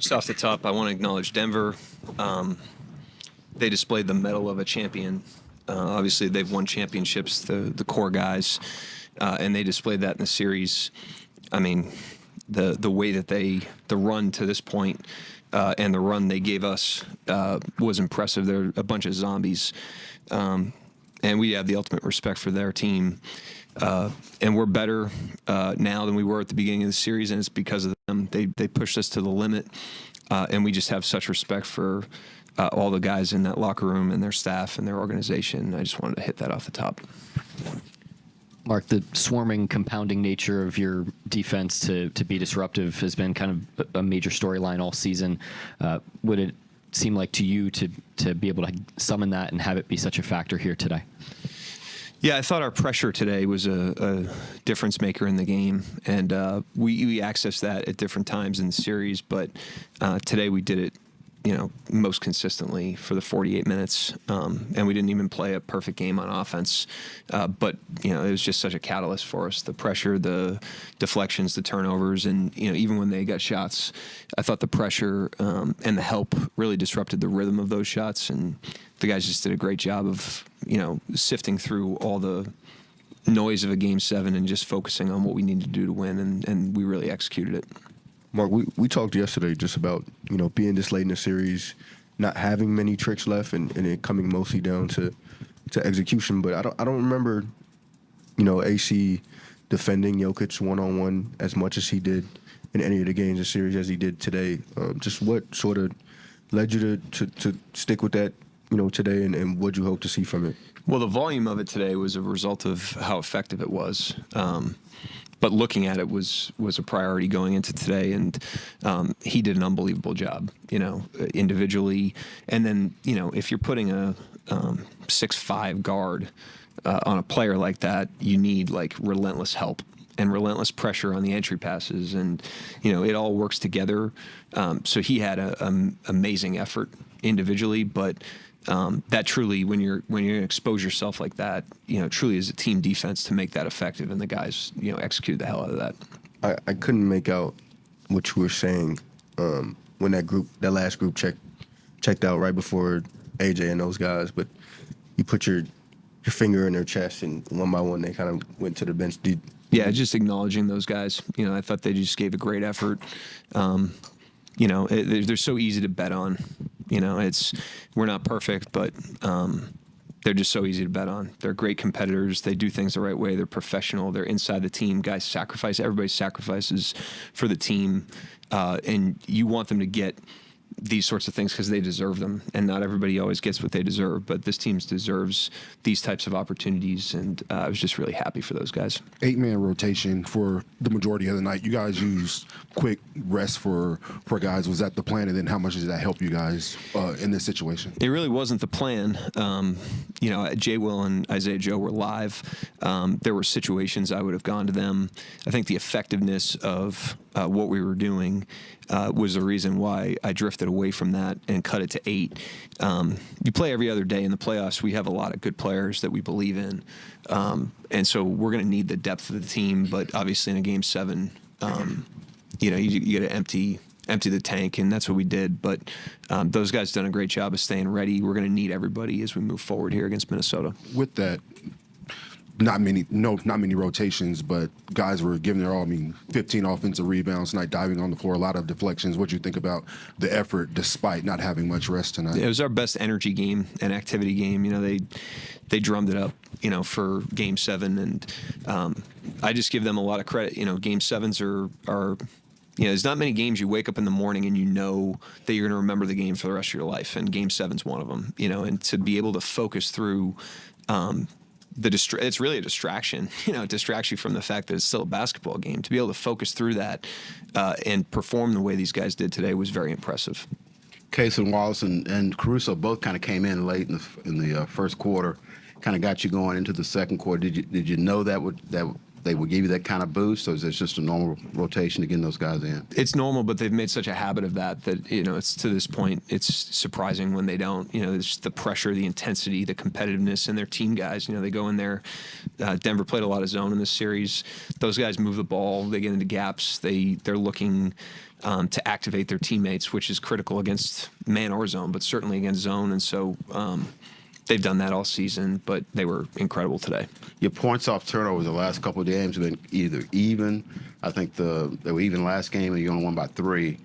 So off the top, I want to acknowledge Denver. They displayed the mettle of a champion. Obviously, they've won championships, the core guys, and they displayed that in the series. I mean, the way that the run to this point and the run they gave us was impressive. They're a bunch of zombies, and we have the ultimate respect for their team. And we're better now than we were at the beginning of the series, and it's because of them. They pushed us to the limit, and we just have such respect for all the guys in that locker room and their staff and their organization. I just wanted to hit that off the top. Mark, the swarming, compounding nature of your defense to be disruptive has been kind of a major storyline all season. Would it seem like to you to be able to summon that and have it be such a factor here today? Yeah, I thought our pressure today was a difference maker in the game, and we accessed that at different times in the series, but today we did it, most consistently for the 48 minutes, and we didn't even play a perfect game on offense, but it was just such a catalyst for us. The pressure, the deflections, the turnovers, and even when they got shots, I thought the pressure and the help really disrupted the rhythm of those shots, and the guys just did a great job of sifting through all the noise of a Game 7 and just focusing on what we need to do to win, and we really executed it. Mark, we talked yesterday just about, being this late in the series, not having many tricks left, and it coming mostly down to execution. But I don't remember, AC defending Jokic one-on-one as much as he did in any of the games of series as he did today. Just what sort of led you to stick with that, today, and what you hope to see from it? Well, the volume of it today was a result of how effective it was. But looking at it was a priority going into today, and he did an unbelievable job, individually. And then, if you're putting a 6'5" guard on a player like that, you need relentless help and relentless pressure on the entry passes, and it all works together. So he had an amazing effort individually, but that truly, when you're going to expose yourself like that, truly is a team defense to make that effective, and the guys, execute the hell out of that. I couldn't make out what you were saying when that last group checked out right before AJ and those guys, but you put your finger in their chest, and one by one they kind of went to the bench. Yeah, just acknowledging those guys. I thought they just gave a great effort. They're so easy to bet on. We're not perfect, but they're just so easy to bet on. They're great competitors. They do things the right way. They're professional. They're inside the team. Guys sacrifice. Everybody sacrifices for the team, and you want them to get these sorts of things because they deserve them, and not everybody always gets what they deserve, but this team deserves these types of opportunities, and I was just really happy for those guys. 8-man rotation for the majority of the night. You guys used quick rest for guys. Was that the plan, and then how much did that help you guys in this situation? It really wasn't the plan. Jay Will and Isaiah Joe were live. There were situations I would have gone to them. I think the effectiveness of what we were doing was the reason why I drifted away from that and cut it to 8. You play every other day in the playoffs. We have a lot of good players that we believe in, and so we're going to need the depth of the team. But obviously, in a Game 7, you got to empty the tank, and that's what we did. But those guys done a great job of staying ready. We're going to need everybody as we move forward here against Minnesota. With that, not many rotations, but guys were giving their all. 15 offensive rebounds tonight, diving on the floor, a lot of deflections. What do you think about the effort despite not having much rest tonight? It was our best energy game and activity game. They drummed it up, for Game 7, and I just give them a lot of credit. Game 7s are there's not many games you wake up in the morning and that you're going to remember the game for the rest of your life, and Game 7's one of them. And to be able to focus through. It's really a distraction. It distracts you from the fact that it's still a basketball game. To be able to focus through that and perform the way these guys did today was very impressive. Case and Wallace and Caruso both kind of came in late in the first quarter, kind of got you going into the second quarter. Did you know that they would give you that kind of boost, or is it just a normal rotation to getting those guys in? It's normal, but they've made such a habit of that it's to this point, it's surprising when they don't. It's the pressure, the intensity, the competitiveness, and their team guys. They go in there. Denver played a lot of zone in this series. Those guys move the ball. They get into gaps. They're looking to activate their teammates, which is critical against man or zone, but certainly against zone. And so they've done that all season, but they were incredible today. Your points off turnovers the last couple of games have been either even. I think they were even last game, and you only won by 3.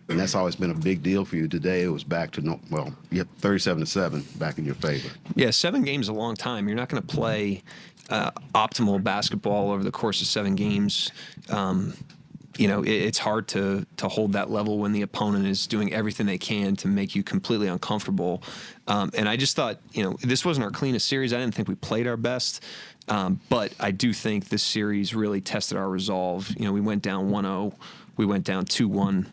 And that's always been a big deal for you. Today it was back to 37-7 back in your favor. Yeah, 7 games is a long time. You're not going to play optimal basketball over the course of 7 games. It's hard to hold that level when the opponent is doing everything they can to make you completely uncomfortable. And I just thought, this wasn't our cleanest series. I didn't think we played our best. But I do think this series really tested our resolve. We went down 1-0. We went down 2-1.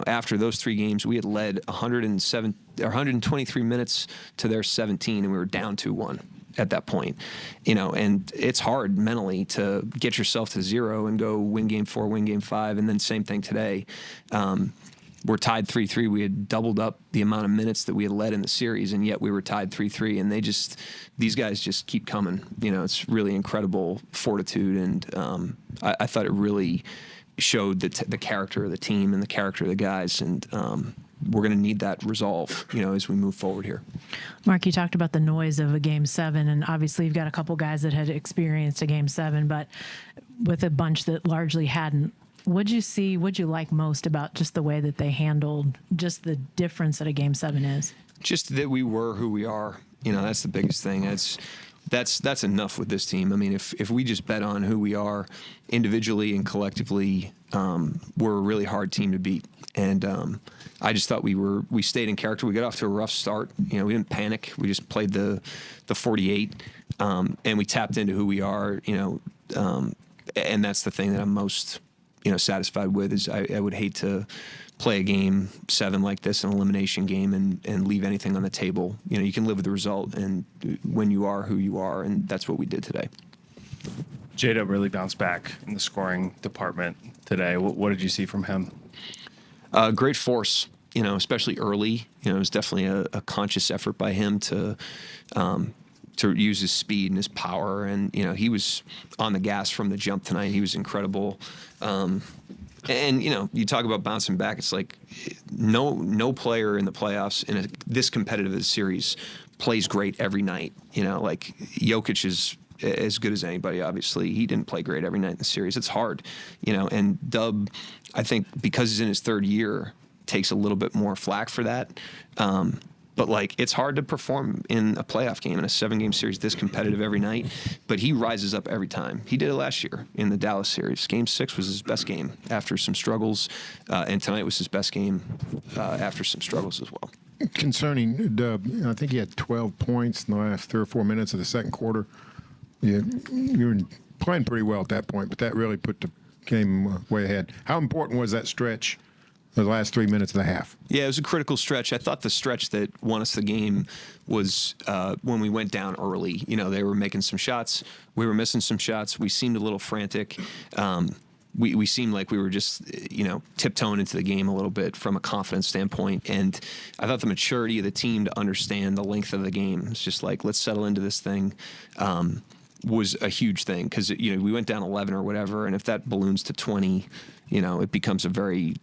After those 3 games, we had led 123 minutes to their 17, and we were down 2-1 at that point. And it's hard mentally to get yourself to 0 and go win game 4, win game 5, and then same thing today. We're tied 3-3. We had doubled up the amount of minutes that we had led in the series, and yet we were tied 3-3. And these guys just keep coming. It's really incredible fortitude, and I thought it really showed the character of the team and the character of the guys, and we're going to need that resolve, as we move forward here. Mark, you talked about the noise of a Game 7, and obviously you've got a couple guys that had experienced a Game 7, but with a bunch that largely hadn't. What'd you like most about just the way that they handled just the difference that a Game 7 is? Just that we were who we are. That's the biggest thing. That's enough with this team. I mean, if we just bet on who we are individually and collectively, we're a really hard team to beat. And I just thought we stayed in character. We got off to a rough start. We didn't panic. We just played the 48, and we tapped into who we are. And that's the thing that I'm most satisfied with. Is I would hate to play a Game 7 like this, an elimination game, and leave anything on the table. You can live with the result and when you are who you are, and that's what we did today. Jada really bounced back in the scoring department today. What did you see from him? Great force, especially early. It was definitely a conscious effort by him to use his speed and his power, and he was on the gas from the jump tonight. He was incredible. And you talk about bouncing back. It's like no player in the playoffs in this competitive a series plays great every night. Like Jokic is as good as anybody. Obviously, he didn't play great every night in the series. It's hard, And Dub, I think, because he's in his 3rd year, takes a little bit more flack for that. But it's hard to perform in a playoff game, in a 7-game series this competitive every night. But he rises up every time. He did it last year in the Dallas series. Game 6 was his best game after some struggles, and tonight was his best game after some struggles as well. Concerning Dub, I think he had 12 points in the last 3 or 4 minutes of the second quarter. You were playing pretty well at that point, but that really put the game way ahead. How important was that stretch? The last 3 minutes of the half. Yeah, it was a critical stretch. I thought the stretch that won us the game was when we went down early. They were making some shots. We were missing some shots. We seemed a little frantic. We seemed like we were just, tiptoeing into the game a little bit from a confidence standpoint. And I thought the maturity of the team to understand the length of the game, it's just like, let's settle into this thing, was a huge thing. Because, we went down 11 or whatever, and if that balloons to 20, it becomes a very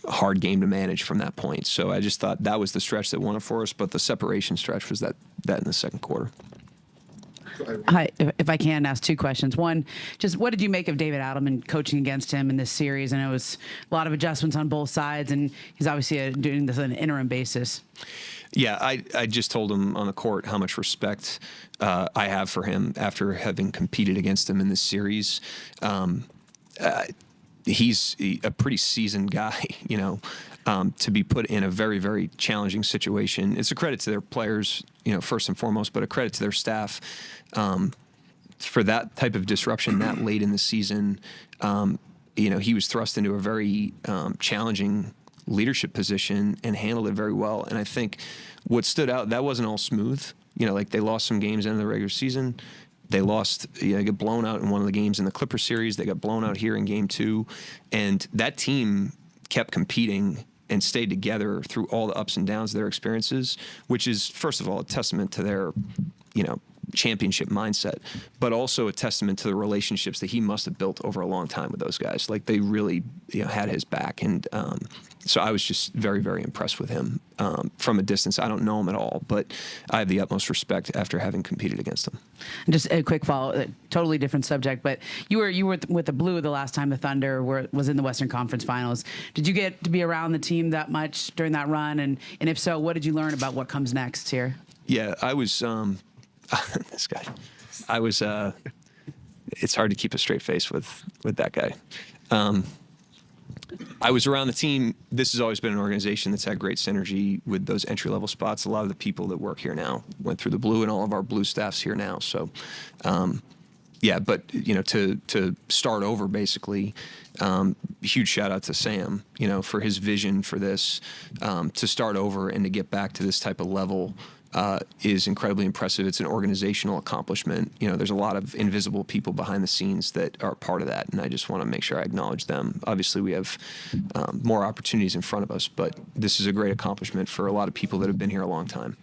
hard game to manage from that point. So I just thought that was the stretch that won it for us, but the separation stretch was that in the second quarter. Hi, if I can ask 2 questions. One, just what did you make of David Adelman coaching against him in this series? I know it was a lot of adjustments on both sides, and he's obviously doing this on an interim basis. Yeah, I just told him on the court how much respect I have for him after having competed against him in this series. He's a pretty seasoned guy, to be put in a very, very challenging situation. It's a credit to their players, first and foremost, but a credit to their staff for that type of disruption that late in the season. He was thrust into a very challenging leadership position and handled it very well. And I think what stood out, that wasn't all smooth. They lost some games in the regular season. They lost, they got blown out in one of the games in the Clipper series. They got blown out here in game 2. And that team kept competing and stayed together through all the ups and downs of their experiences, which is, first of all, a testament to their, championship mindset, but also a testament to the relationships that he must have built over a long time with those guys. Like, they really, had his back. And so I was just very, very impressed with him from a distance. I don't know him at all, but I have the utmost respect after having competed against him. Just a quick follow, totally different subject, but you were with the Blue the last time the Thunder was in the Western Conference Finals. Did you get to be around the team that much during that run? And if so, what did you learn about what comes next here? Yeah, I was this guy. I was. It's hard to keep a straight face with that guy. I was around the team. This has always been an organization that's had great synergy with those entry-level spots. A lot of the people that work here now went through the Blue, and all of our Blue staff's here now. So, yeah, but, to start over, basically, huge shout-out to Sam, for his vision for this, to start over and to get back to this type of level is incredibly impressive. It's an organizational accomplishment. There's a lot of invisible people behind the scenes that are part of that, and I just want to make sure I acknowledge them. Obviously, we have more opportunities in front of us, but this is a great accomplishment for a lot of people that have been here a long time.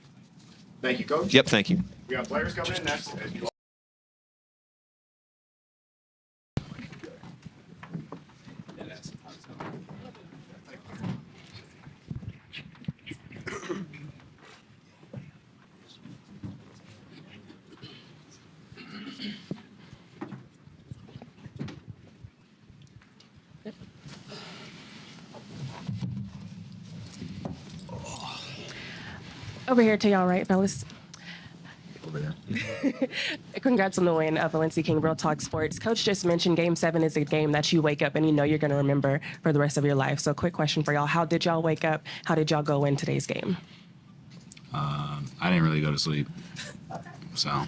Thank you, Coach. Yep, thank you. We got players coming in next. Over here to y'all, right, fellas? Congrats on the win, Valencia King, Real Talk Sports. Coach just mentioned Game 7 is a game that you wake up and you're going to remember for the rest of your life. So quick question for y'all. How did y'all wake up? How did y'all go in today's game? I didn't really go to sleep. So I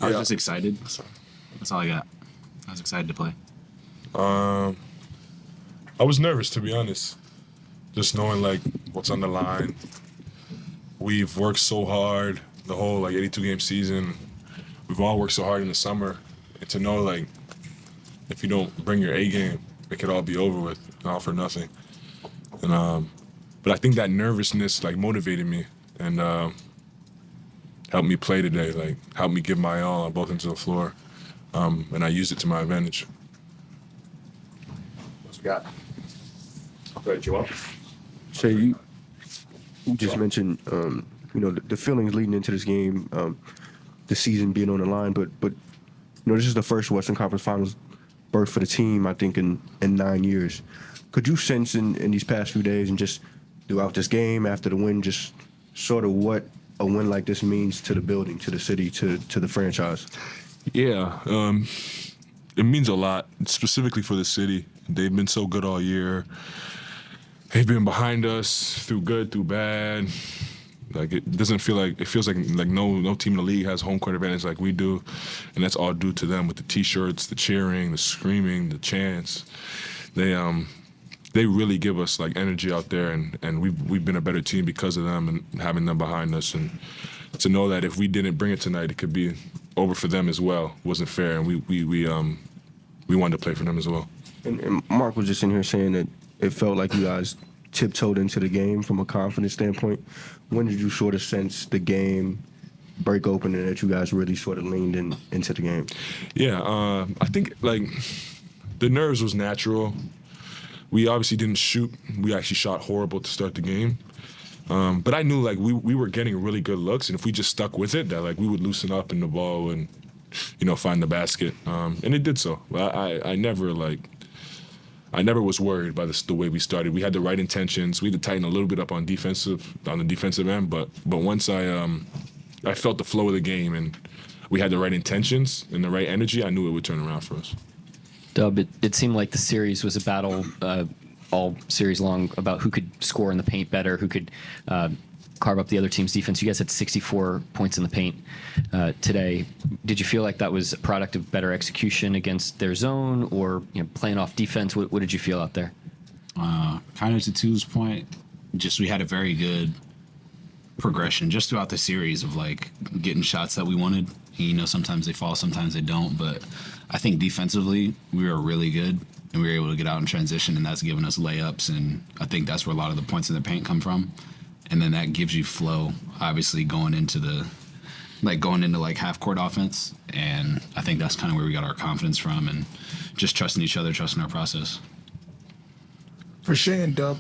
was just excited. That's all I got. I was excited to play. I was nervous, to be honest. Just knowing, what's on the line. We've worked so hard the whole 82-game season. We've all worked so hard in the summer, and to know if you don't bring your A game, it could all be over with, all for nothing. And but I think that nervousness motivated me and helped me play today. Helped me give my all on both ends of the floor, and I used it to my advantage. What's we got? Go ahead, Joel. So you just mentioned, the feelings leading into this game, the season being on the line, but this is the first Western Conference Finals berth for the team, I think, in 9 years. Could you sense in these past few days and just throughout this game after the win, just sort of what a win like this means to the building, to the city, to the franchise? Yeah, it means a lot, specifically for the city. They've been so good all year. They've been behind us through good, through bad. It doesn't feel like, it feels like no team in the league has home court advantage like we do, and that's all due to them with the T-shirts, the cheering, the screaming, the chants. They really give us energy out there, and we've been a better team because of them and having them behind us, and to know that if we didn't bring it tonight, it could be over for them as well. It wasn't fair, and we wanted to play for them as well. And Mark was just in here saying that it felt like you guys tiptoed into the game from a confidence standpoint. When did you sort of sense the game break open and that you guys really sort of leaned into the game? Yeah, I think the nerves was natural. We obviously didn't shoot. We actually shot horrible to start the game. But I knew we were getting really good looks, and if we just stuck with it, that we would loosen up and the ball would, find the basket. And it did so. I never was worried by the way we started. We had the right intentions. We had to tighten a little bit up on the defensive end, but once I felt the flow of the game and we had the right intentions and the right energy, I knew it would turn around for us. Dub, it seemed like the series was a battle all series long about who could score in the paint better, who could carve up the other team's defense. You guys had 64 points in the paint today. Did you feel like that was a product of better execution against their zone, or playing off defense? What did you feel out there? Kind of to Tu's point, just we had a very good progression just throughout the series of getting shots that we wanted You know, sometimes they fall, sometimes they don't. But I think defensively, we were really good, and we were able to get out in transition, and that's given us layups. And I think that's where a lot of the points in the paint come from. And then that gives you flow, obviously, going into half court offense. And I think that's kind of where we got our confidence from, and just trusting each other, trusting our process. For Shai and Dub,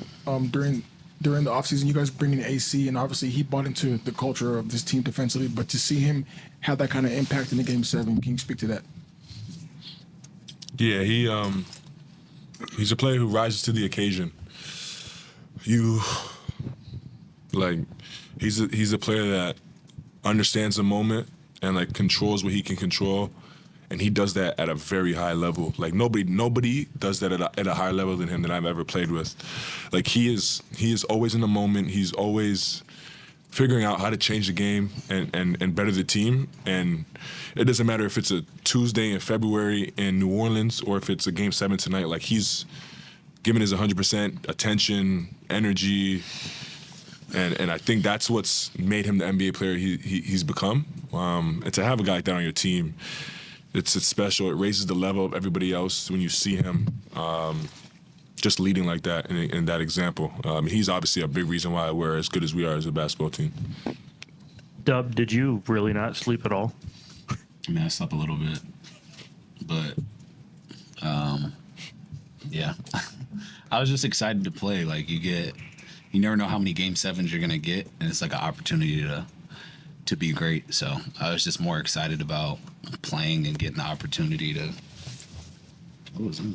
during the offseason, you guys bring in AC, and obviously he bought into the culture of this team defensively. But to see him have that kind of impact in the Game 7, can you speak to that? Yeah, he's a player who rises to the occasion. He's a player that understands the moment and like controls what he can control, and he does that at a very high level. Like nobody does that at a higher level than him that I've ever played with. Like he is always in the moment. He's always figuring out how to change the game and better the team. And it doesn't matter if it's a Tuesday in February in New Orleans or if it's a Game 7 tonight. Like he's giving his 100% attention, energy. And I think that's what's made him the NBA player he's become. And to have a guy like that on your team, it's special. It raises the level of everybody else when you see him just leading like that in that example. He's obviously a big reason why we're as good as we are as a basketball team. Dub, did you really not sleep at all? I mean, I slept a little bit, but yeah, I was just excited to play. Like you never know how many Game 7s you're gonna get, and it's like an opportunity to be great. So I was just more excited about playing and getting the opportunity to. What was that?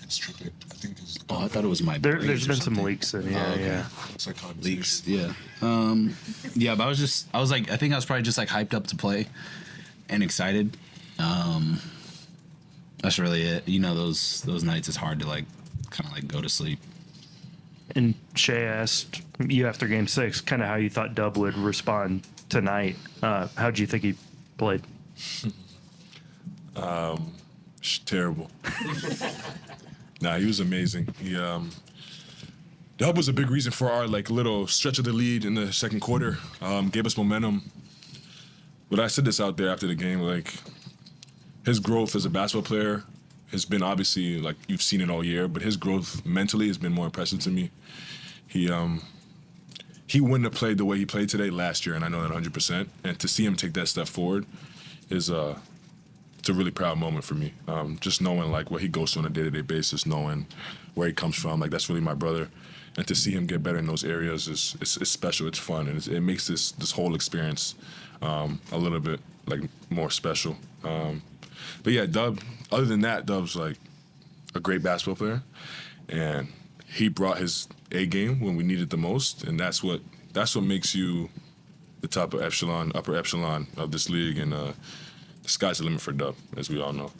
It's trumpet. I think it's. Oh, I thought it was my. There's been some leaks in. Yeah, yeah. It's like Leaks. Yeah. Yeah, but I was like, I think I was probably just like hyped up to play, and excited. That's really it. You know, those nights it's hard to like, kind of like go to sleep. And Shai asked you after Game 6 kind of how you thought Dub would respond tonight. How do you think he played? Terrible. Nah, he was amazing. Dub was a big reason for our like little stretch of the lead in the second quarter. Gave us momentum. But I said this out there after the game, like his growth as a basketball player has been obviously, like you've seen it all year, but his growth mentally has been more impressive to me. He wouldn't have played the way he played today last year, and I know that 100%. And to see him take that step forward is it's a really proud moment for me. Just knowing like what he goes through on a day-to-day basis, knowing where he comes from, like that's really my brother. And to see him get better in those areas is special. It's fun, and it makes this whole experience a little bit like more special. But yeah, Dub. Other than that, Dub's like a great basketball player, and he brought his A game when we needed the most, and that's what makes you the top of upper echelon of this league, and the sky's the limit for Dub, as we all know.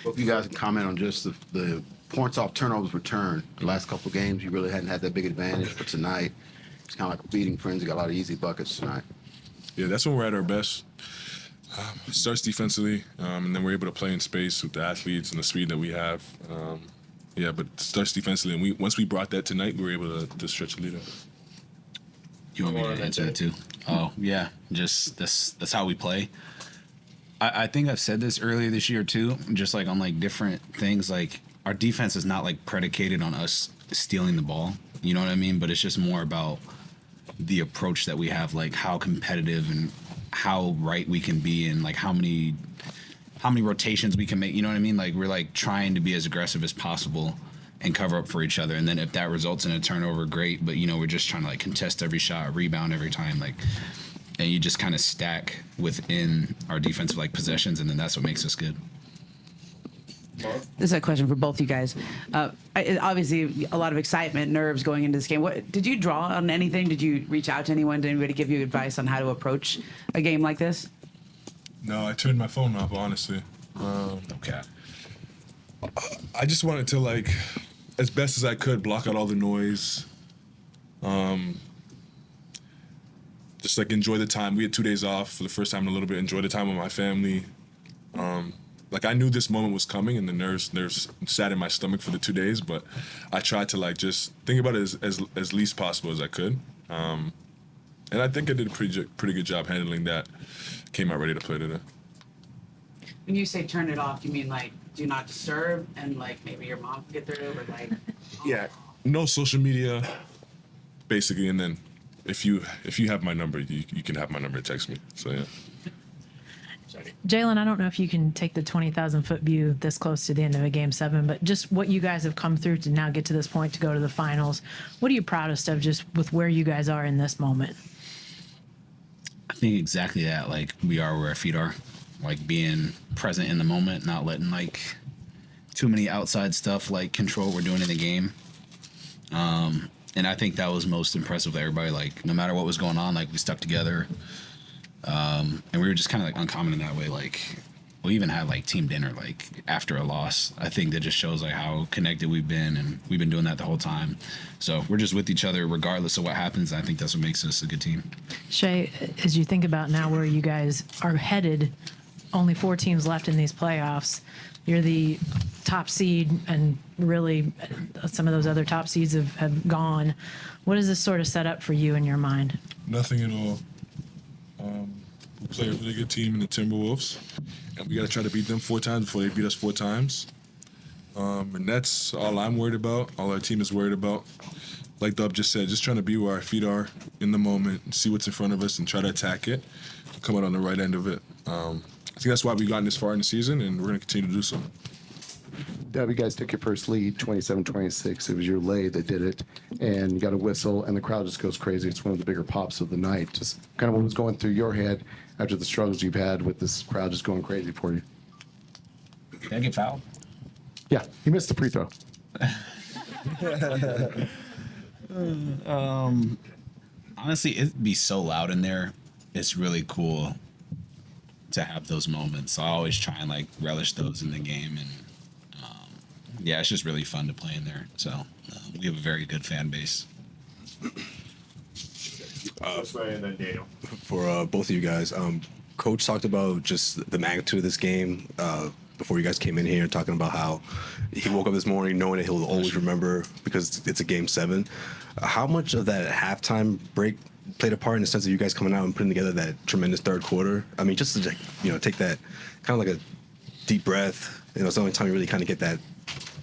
Hope you guys can comment on just the points off turnovers return. The last couple of games, you really hadn't had that big advantage, but tonight it's kind of like a feeding frenzy. Got a lot of easy buckets tonight. Yeah, that's when we're at our best. Starts defensively, and then we're able to play in space with the athletes and the speed that we have. Yeah, but it starts defensively, and once we brought that tonight, we were able to stretch the lead up. You want me to answer that too? Oh yeah, just that's how we play. I think I've said this earlier this year too, just like on like different things. Like our defense is not like predicated on us stealing the ball. You know what I mean? But it's just more about the approach that we have, like how competitive and how right we can be, and like how many rotations we can make. You know what I mean? Like we're like trying to be as aggressive as possible and cover up for each other. And then if that results in a turnover, great. But you know, we're just trying to like contest every shot, rebound every time, like, and you just kind of stack within our defensive like possessions, and then that's what makes us good. This is a question for both you guys. Obviously, a lot of excitement, nerves going into this game. What did you draw on anything? Did you reach out to anyone? Did anybody give you advice on how to approach a game like this? No, I turned my phone off, honestly. Okay. I just wanted to, like, as best as I could, block out all the noise. Just, like, enjoy the time. We had 2 days off for the first time in a little bit. Enjoy the time with my family. Like, I knew this moment was coming, and the nerves sat in my stomach for the 2 days, but I tried to, like, just think about it as least possible as I could. And I think I did a pretty good job handling that. Came out ready to play today. When you say turn it off, you mean like do not disturb and like maybe your mom can get through or like Yeah. No social media, basically, and then if you have my number, you can have my number and text me. So yeah. Jalen, I don't know if you can take the 20,000-foot view this close to the end of a Game 7, but just what you guys have come through to now get to this point to go to the finals. What are you proudest of just with where you guys are in this moment? I think exactly that. Like, we are where our feet are. Like, being present in the moment, not letting, like, too many outside stuff, like, control what we're doing in the game. And I think that was most impressive with everybody. Like, no matter what was going on, like, we stuck together. And we were just kind of, like, uncommon in that way. Like, we even had, like, team dinner, like, after a loss. I think that just shows, like, how connected we've been, and we've been doing that the whole time. So we're just with each other regardless of what happens. I think that's what makes us a good team. Shai, as you think about now where you guys are headed, only 4 teams left in these playoffs. You're the top seed, and really some of those other top seeds have gone. What does this sort of set up for you in your mind? Nothing at all. We play a really good team in the Timberwolves, and we got to try to beat them 4 times before they beat us 4 times. And that's all I'm worried about, all our team is worried about. Like Dub just said, just trying to be where our feet are in the moment, see what's in front of us, and try to attack it, come out on the right end of it. I think that's why we've gotten this far in the season, and we're going to continue to do so. Dub, you guys took your first lead, 27-26. It was your lay that did it, and you got a whistle, and the crowd just goes crazy. It's one of the bigger pops of the night. Just kind of what was going through your head after the struggles you've had with this crowd just going crazy for you. Did I get fouled? Yeah, he missed the free throw. Honestly, it'd be so loud in there. It's really cool to have those moments. I always try and, like, relish those in the game, and yeah, it's just really fun to play in there. So we have a very good fan base. And then Daniel. For both of you guys, Coach talked about just the magnitude of this game before you guys came in here, talking about how he woke up this morning knowing that he'll always remember because it's a Game 7. How much of that halftime break played a part in the sense of you guys coming out and putting together that tremendous third quarter? I mean, just to, you know, take that kind of like a deep breath. You know, it's the only time you really kind of get that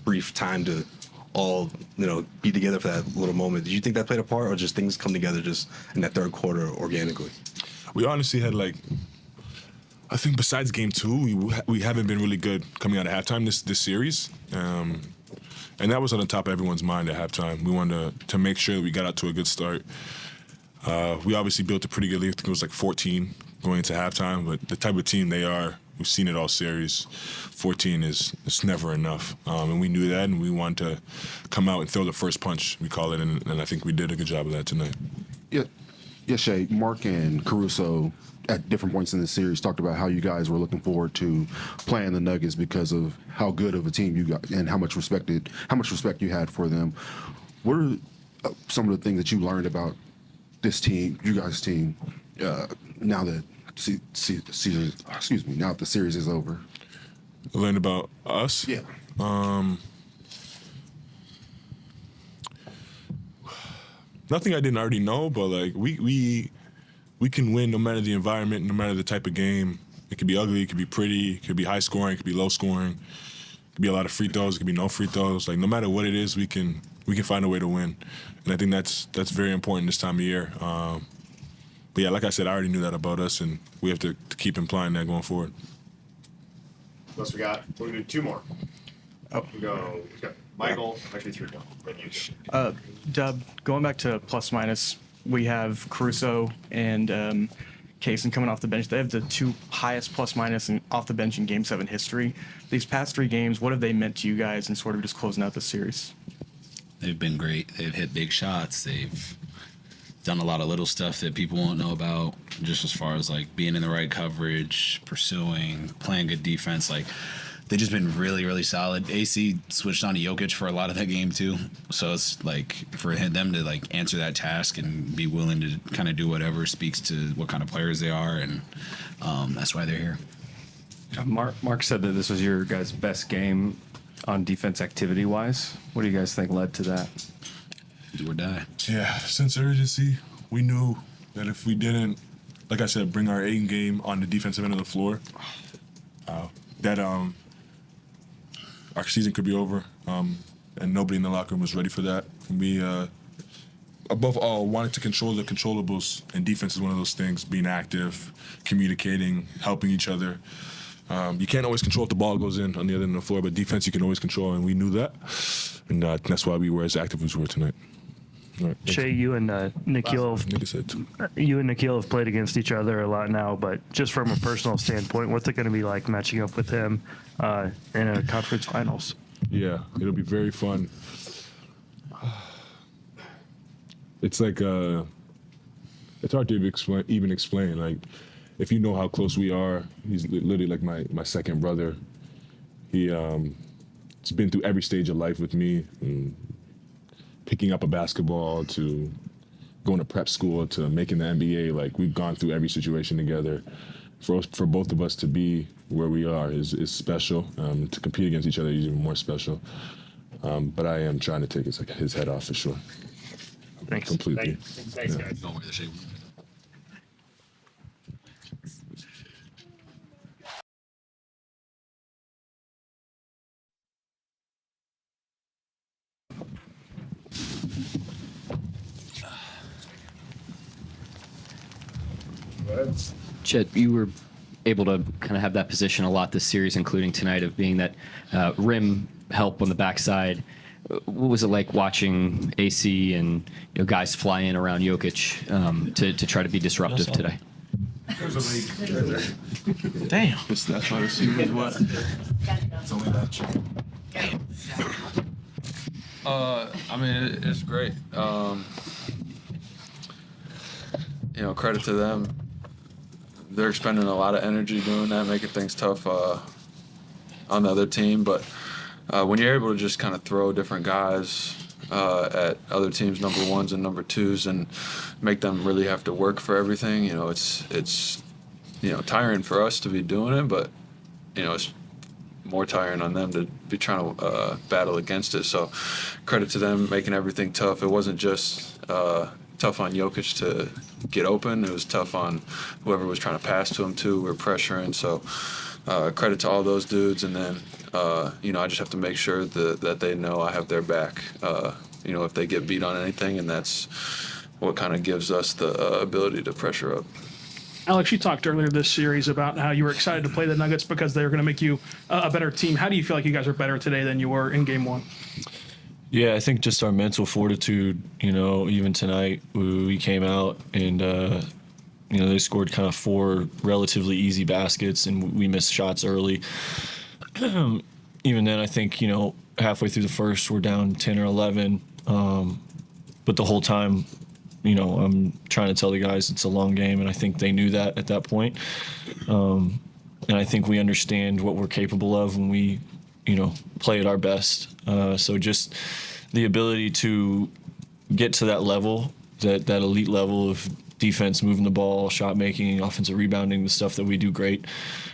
brief time to all, you know, be together for that little moment. Did you think that played a part, or just things come together just in that third quarter organically? We honestly had, like, I think besides Game 2, we haven't been really good coming out of halftime this series. And that was on the top of everyone's mind at halftime. We wanted to make sure that we got out to a good start. We obviously built a pretty good lead. I think it was like 14 going into halftime, but the type of team they are, we've seen it all series. 14 it's never enough. And we knew that, and we wanted to come out and throw the first punch, we call it, and I think we did a good job of that tonight. Yeah, Shai, Mark and Caruso at different points in the series talked about how you guys were looking forward to playing the Nuggets because of how good of a team you got and how much respect you had for them. What are some of the things that you learned about this team, you guys' team, now that now that the series is over? I learned about us? Yeah. Nothing I didn't already know, but like we can win no matter the environment, no matter the type of game. It could be ugly, it could be pretty, it could be high scoring, it could be low scoring, it could be a lot of free throws, it could be no free throws. Like, no matter what it is, we can find a way to win, and I think that's very important this time of year. But yeah, like I said, I already knew that about us, and we have to keep implying that going forward. Plus, we're gonna do 2 more. We've got Michael, actually 3 more. Then you. Dub, going back to plus minus, we have Caruso and Kaysen coming off the bench. They have the 2 highest plus minus off the bench in Game 7 history. These past 3 games, what have they meant to you guys in sort of just closing out the series? They've been great. They've hit big shots. They've done a lot of little stuff that people won't know about, just as far as, like, being in the right coverage, pursuing, playing good defense. Like, they've just been really, really solid. AC switched on to Jokic for a lot of that game too, so it's like for them to, like, answer that task and be willing to kind of do whatever speaks to what kind of players they are, and that's why they're here. Mark said that this was your guys' best game on defense activity-wise. What do you guys think led to that? Do or die. Yeah, sense of urgency. We knew that if we didn't, like I said, bring our A game on the defensive end of the floor, that our season could be over, and nobody in the locker room was ready for that. We, above all, wanted to control the controllables, and defense is one of those things, being active, communicating, helping each other. You can't always control if the ball goes in on the other end of the floor, but defense you can always control, and we knew that. And that's why we were as active as we were tonight. All right, Shai, you and Nikhil, have played against each other a lot now, but just from a personal standpoint, what's it going to be like matching up with him in a conference finals? Yeah, it'll be very fun. It's like it's hard to even explain. Like, if you know how close we are, he's literally like my second brother. He's been through every stage of life with me, from picking up a basketball to going to prep school to making the NBA. Like, we've gone through every situation together. For both of us to be where we are is special. To compete against each other is even more special. But I am trying to take his head off for sure. Thanks. Completely. Thanks, guys. Don't wear the shape. Chet, you were able to kind of have that position a lot this series, including tonight, of being that rim help on the backside. What was it like watching AC and guys fly in around Jokic to try to be disruptive today? Damn. That's why the suit was what? It's only that. I mean, it's great. Credit to them. They're expending a lot of energy doing that, making things tough on the other team. But when you're able to just kind of throw different guys at other teams' number ones and number twos and make them really have to work for everything, it's tiring for us to be doing it, but it's more tiring on them to be trying to battle against it. So credit to them making everything tough. It wasn't just tough on Jokic to get open. It was tough on whoever was trying to pass to him too. We're pressuring. So credit to all those dudes. And then, I just have to make sure that they know I have their back, if they get beat on anything. And that's what kind of gives us the ability to pressure up. Alex, you talked earlier this series about how you were excited to play the Nuggets because they were going to make you a better team. How do you feel like you guys are better today than you were in Game 1? Yeah, I think just our mental fortitude, even tonight, we came out and, they scored kind of 4 relatively easy baskets and we missed shots early. Even then, I think, halfway through the first, we're down 10 or 11. But the whole time, I'm trying to tell the guys it's a long game, and I think they knew that at that point. And I think we understand what we're capable of when we, play at our best. So just the ability to get to that level, that elite level of defense, moving the ball, shot making, offensive rebounding, the stuff that we do great.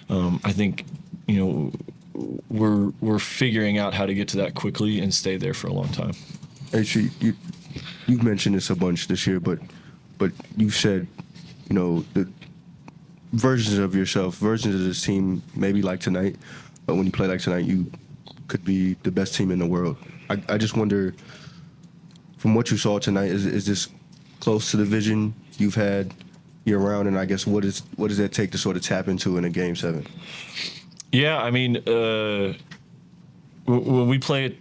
I think, we're figuring out how to get to that quickly and stay there for a long time. Actually, you've mentioned this a bunch this year, but you've said, the versions of yourself, versions of this team, maybe like tonight, but when you play like tonight, you could be the best team in the world. I just wonder, from what you saw tonight, is this close to the vision you've had year-round, and I guess what does that take to sort of tap into in a Game 7? Yeah, I mean, when we play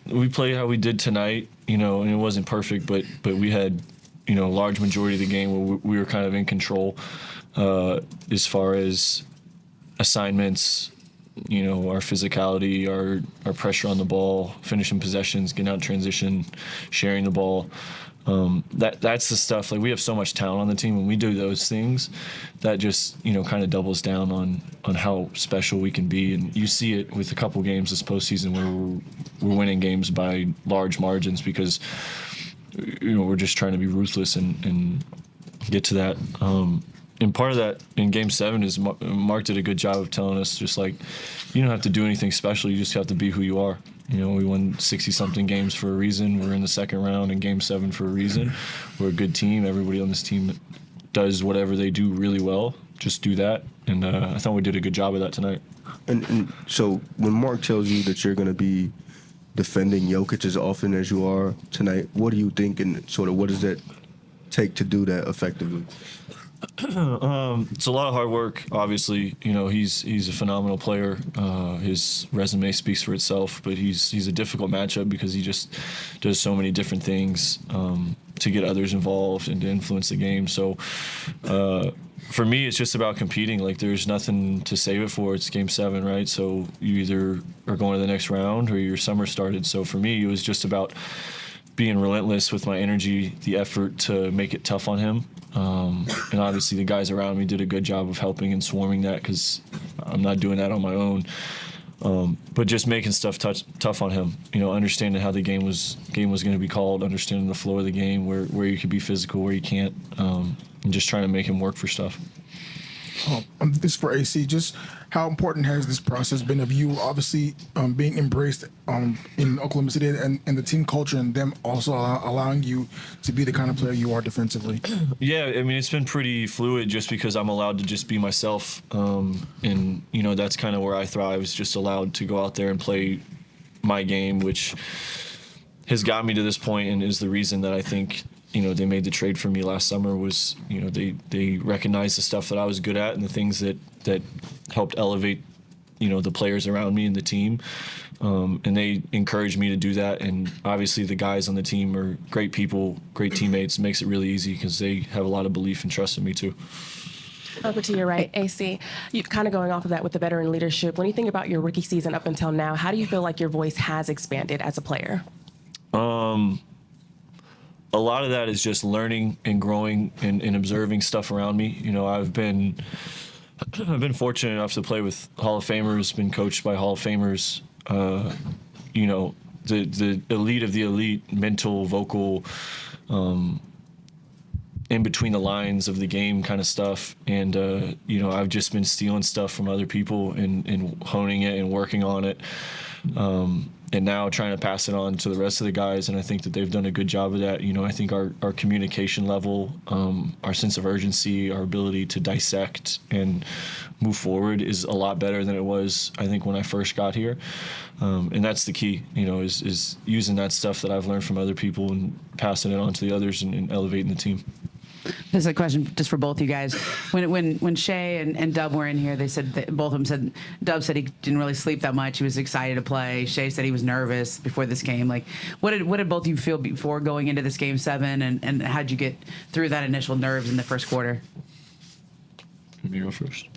how we did tonight, and it wasn't perfect, but we had, a large majority of the game where we were kind of in control as far as assignments, our physicality, our pressure on the ball, finishing possessions, getting out in transition, sharing the ball. That's the stuff. Like, we have so much talent on the team. When we do those things, that just kind of doubles down on how special we can be. And you see it with a couple games this postseason where we're winning games by large margins because we're just trying to be ruthless and get to that. And part of that in Game 7 is Mark did a good job of telling us, just like, you don't have to do anything special. You just have to be who you are. We won 60-something games for a reason. We're in the second round in Game 7 for a reason. We're a good team. Everybody on this team does whatever they do really well, just do that. And I thought we did a good job of that tonight. And so when Mark tells you that you're going to be defending Jokic as often as you are tonight, what do you think, and sort of what does that take to do that effectively? It's a lot of hard work. Obviously, he's a phenomenal player. His resume speaks for itself, but he's a difficult matchup because he just does so many different things to get others involved and to influence the game. So for me, it's just about competing. Like, there's nothing to save it for. It's Game 7, right? So you either are going to the next round or your summer started. So for me, it was just about being relentless with my energy, the effort to make it tough on him. And obviously the guys around me did a good job of helping and swarming that, because I'm not doing that on my own. But just making stuff tough on him, understanding how the game was going to be called, understanding the flow of the game, where you can be physical, where you can't, and just trying to make him work for stuff. This for AC. Just how important has this process been of you obviously being embraced in Oklahoma City and the team culture, and them also allowing you to be the kind of player you are defensively? Yeah, I mean, it's been pretty fluid just because I'm allowed to just be myself. And, that's kind of where I thrive, is just allowed to go out there and play my game, which has got me to this point and is the reason that I think they made the trade for me last summer. Was they recognized the stuff that I was good at and the things that helped elevate the players around me and the team, and they encouraged me to do that. And obviously the guys on the team are great people, great teammates. It makes it really easy because they have a lot of belief and trust in me too. Over to your right, AC. You kind of going off of that with the veteran leadership. When you think about your rookie season up until now, how do you feel like your voice has expanded as a player? A lot of that is just learning and growing and observing stuff around me. I've been fortunate enough to play with Hall of Famers, been coached by Hall of Famers. The elite of the elite, mental, vocal, in between the lines of the game kind of stuff. And I've just been stealing stuff from other people and honing it and working on it. And now trying to pass it on to the rest of the guys, and I think that they've done a good job of that. I think our communication level, our sense of urgency, our ability to dissect and move forward is a lot better than it was, I think, when I first got here. And that's the key, is using that stuff that I've learned from other people and passing it on to the others and elevating the team. This is a question just for both you guys. When Shai and Dub were in here, they said that both of them said, Dub said he didn't really sleep that much. He was excited to play. Shai said he was nervous before this game. Like, what did both of you feel before going into this Game 7, and how'd you get through that initial nerves in the first quarter? Let me go first.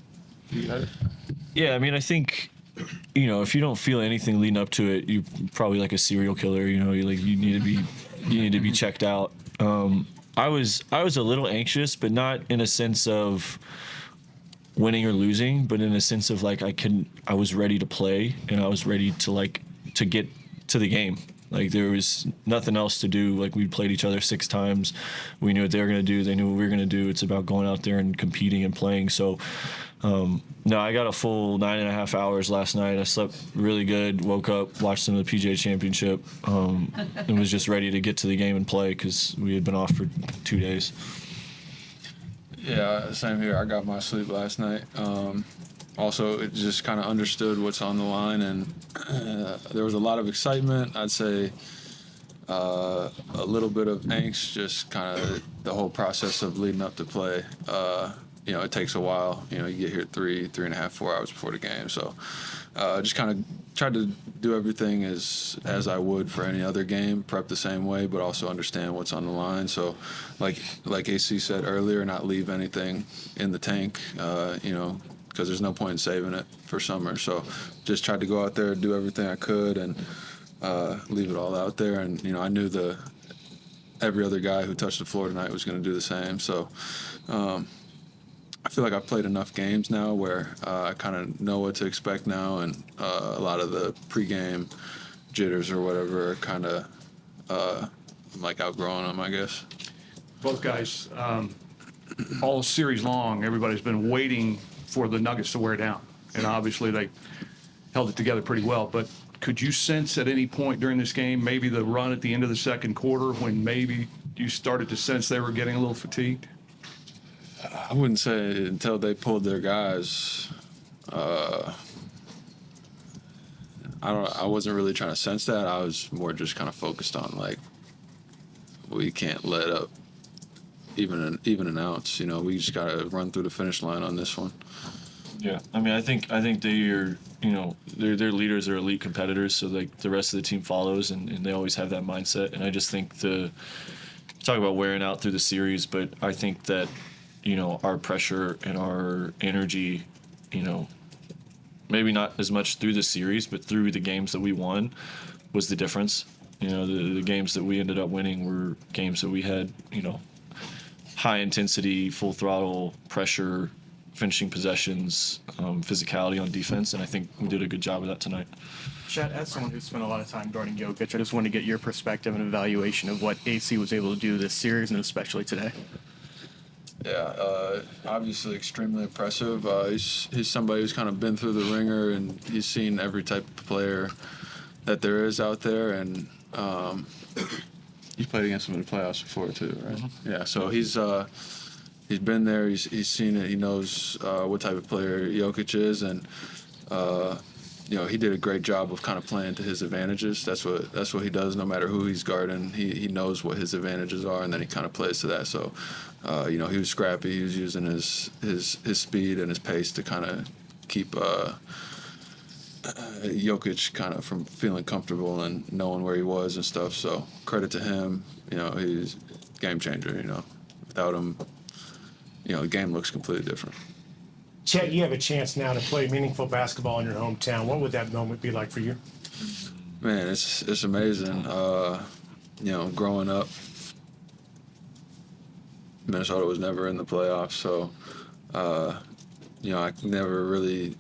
Yeah, I mean, I think, if you don't feel anything leading up to it, you're probably like a serial killer. You need to be checked out. I was a little anxious, but not in a sense of winning or losing, but in a sense of like I was ready to play, and I was ready to get to the game. Like, there was nothing else to do. Like, we played each other 6 times. We knew what they were going to do. They knew what we were going to do. It's about going out there and competing and playing. So, no, I got a full 9.5 hours last night. I slept really good, woke up, watched some of the PGA Championship, and was just ready to get to the game and play because we had been off for 2 days. Yeah, same here. I got my sleep last night. Also, it just kind of understood what's on the line, and there was a lot of excitement. I'd say a little bit of angst, just kind of the whole process of leading up to play. It takes a while. You get here 3.5, 4 hours before the game. So just kind of tried to do everything as I would for any other game, prep the same way, but also understand what's on the line. So like AC said earlier, not leave anything in the tank, because there's no point in saving it for summer. So just tried to go out there, do everything I could, and leave it all out there. And, I knew every other guy who touched the floor tonight was going to do the same. So I feel like I've played enough games now where I kind of know what to expect now, and a lot of the pregame jitters or whatever are kind of outgrowing them, I guess. Both guys, all series long, everybody's been waiting for the Nuggets to wear down, and obviously they held it together pretty well. But could you sense at any point during this game, maybe the run at the end of the second quarter, when maybe you started to sense they were getting a little fatigued? I wouldn't say until they pulled their guys. I wasn't really trying to sense that. I was more just kind of focused on like we can't let up even an ounce. You know, we just got to run through the finish line on this one. Yeah, I mean, I think they are, their leaders are elite competitors, so like the rest of the team follows, and they always have that mindset. And I just think talk about wearing out through the series, but I think that our pressure and our energy, maybe not as much through the series, but through the games that we won, was the difference. The games that we ended up winning were games that we had, high intensity, full throttle pressure, finishing possessions, physicality on defense, and I think we did a good job of that tonight. Chet, as someone who's spent a lot of time guarding Jokic, I just wanted to get your perspective and evaluation of what AC was able to do this series and especially today. Yeah, obviously extremely impressive. He's somebody who's kind of been through the ringer, and he's seen every type of player that there is out there, and you played against him in the playoffs before too, right? Mm-hmm. Yeah, so he's been there. He's seen it. He knows what type of player Jokic is, and he did a great job of kind of playing to his advantages. That's what he does. No matter who he's guarding, he knows what his advantages are, and then he kind of plays to that. So, he was scrappy. He was using his speed and his pace to kind of keep Jokic kind of from feeling comfortable and knowing where he was and stuff. So credit to him. He's a game changer. Without him, the game looks completely different. Chet, you have a chance now to play meaningful basketball in your hometown. What would that moment be like for you? Man, it's amazing. Growing up, Minnesota was never in the playoffs, so I never really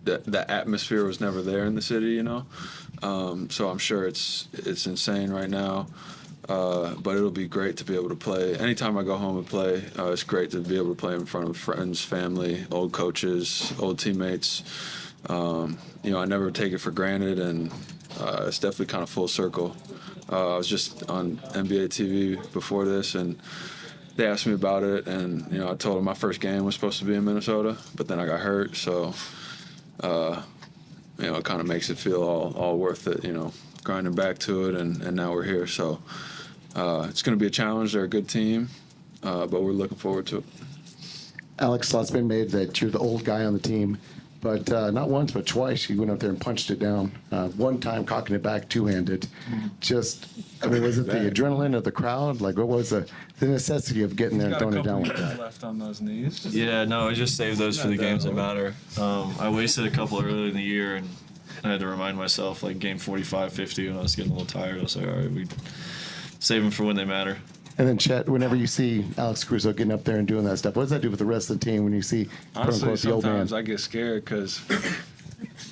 that atmosphere was never there in the city. So I'm sure it's insane right now. But it'll be great to be able to play. Anytime I go home and play, it's great to be able to play in front of friends, family, old coaches, old teammates. I never take it for granted, and it's definitely kind of full circle. I was just on NBA TV before this, and they asked me about it, and I told them my first game was supposed to be in Minnesota, but then I got hurt, so it kind of makes it feel all worth it. Grinding back to it, and now we're here. So it's going to be a challenge. They're a good team, but we're looking forward to it. Alex, lots been made that you're the old guy on the team, but not once but twice you went up there and punched it down. One time cocking it back two-handed. Was it the adrenaline of the crowd? Like, what was the necessity of getting there and throwing it down like that? Left on those knees. Yeah, no, I just saved those for the games that matter. I wasted a couple earlier in the year, and I had to remind myself, like game 45, 50, when I was getting a little tired. I was like, all right, we save them for when they matter. And then, Chet, whenever you see Alex Caruso getting up there and doing that stuff, what does that do with the rest of the team when you see, honestly, quote-unquote, the old man? sometimes I get scared because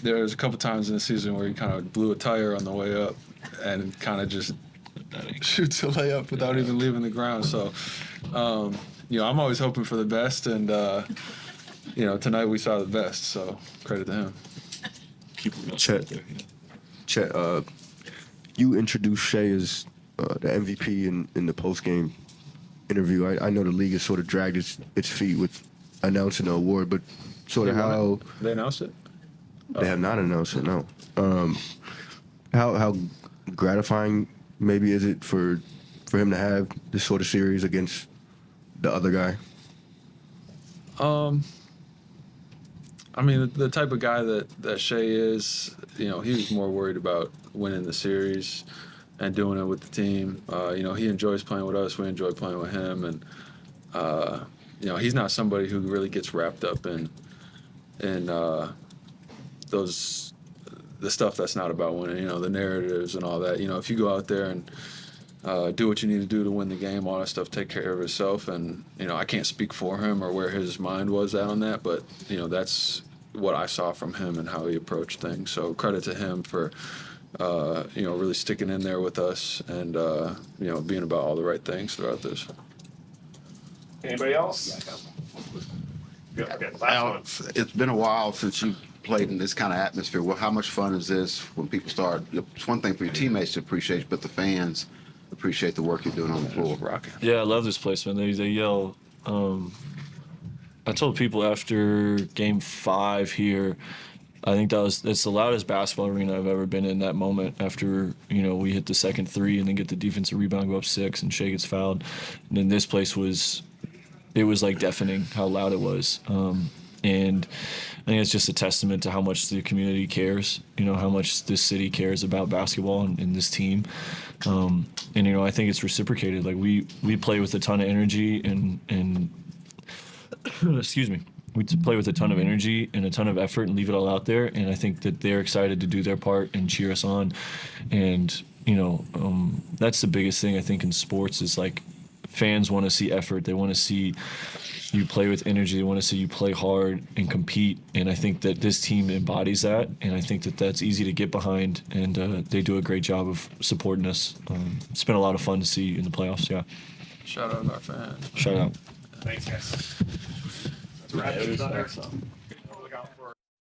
there was a couple times in the season where he kind of blew a tire on the way up and kind of just shoots a layup without even leaving the ground. So, I'm always hoping for the best, and, tonight we saw the best, so credit to him. Chet, you introduced Shai as the MVP in the post-game interview. I know the league has sort of dragged its feet with announcing the award, but sort of how they announced it. They have not announced it. No. How gratifying maybe is it for him to have this sort of series against the other guy? The type of guy that Shai is, he was more worried about winning the series and doing it with the team. He enjoys playing with us. We enjoy playing with him. And, he's not somebody who really gets wrapped up in the stuff that's not about winning, the narratives and all that. If you go out there and do what you need to do to win the game, all that stuff, take care of yourself. And, I can't speak for him or where his mind was at on that, but, that's what I saw from him and how he approached things. So credit to him for, really sticking in there with us and, being about all the right things throughout this. Anybody else? Alex, it's been a while since you played in this kind of atmosphere. Well, how much fun is this when people start? It's one thing for your teammates to appreciate, but the fans appreciate the work you're doing on the floor. Rocking. Yeah, I love this place, man. They yell I told people after Game 5 here, I think it's the loudest basketball arena I've ever been in. That moment after we hit the second three and then get the defensive rebound, go up 6, and Shai gets fouled, and then this place was like deafening how loud it was. And I think it's just a testament to how much the community cares. How much this city cares about basketball and this team. And I think it's reciprocated. Like we play with a ton of energy and excuse me. We play with a ton of energy and a ton of effort and leave it all out there. And I think that they're excited to do their part and cheer us on. And, that's the biggest thing I think in sports is like fans want to see effort. They want to see you play with energy. They want to see you play hard and compete. And I think that this team embodies that. And I think that that's easy to get behind. And they do a great job of supporting us. It's been a lot of fun to see in the playoffs. Yeah. Shout out to our fans. Shout out. Thanks, guys. Wrap it up.